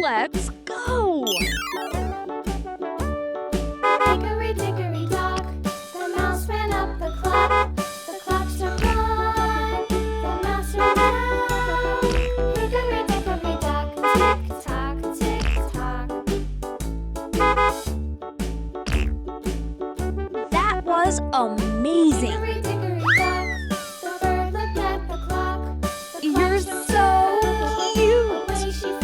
Let's go! Hickory dickory dock, the mouse ran up the clock. The clock struck one, the mouse ran down. Hickory dickory dock, tick tock, tick tock. That was amazing! Hickory dickory dock, the bird looked at the clock. The clock You're struck so cute! away she flew.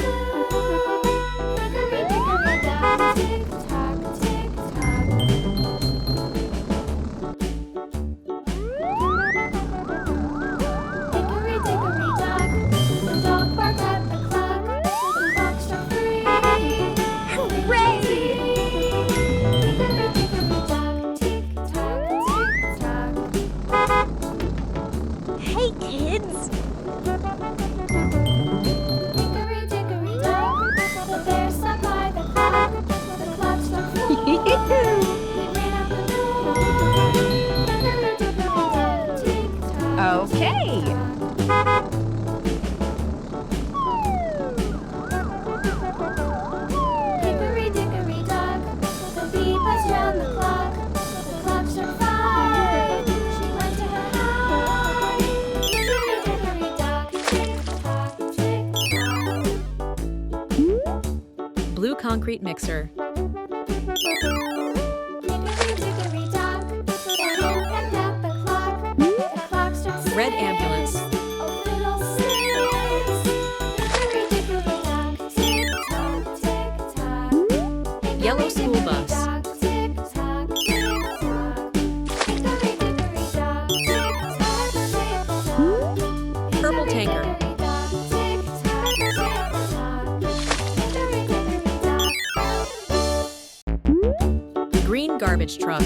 Hickory dickory dock, tick tock, tick tock. Hickory dickory dock, the dog barked at the clock. The clock struck three. Hooray! Hickory dickory dock, tick tock, tick tock. Hey, kids! Hickory dickory dock, the bear sat by the clock. The clock struck four. He ran out the door. Hickory dickory dock, tick tock. Okay. Hickory dickory dock, the bee buzzed round the clock. The clock struck five. She went to her hive. Hickory dickory dock, tick tock, tick tock. Blue concrete mixer. Hickory dickory dock, the hen pecked at the clock. The clock struck six. Red ambulance. Oh, fiddlesticks. Hickory dickory dock, tick tock, tick tock. Yellow school bus. Tick tock, tick tock. Hickory dickory dock, tick tock, tick tock. Purple tanker. Hickory dock, tick tock, tick tock. Hickory dickory dock. Green garbage truck.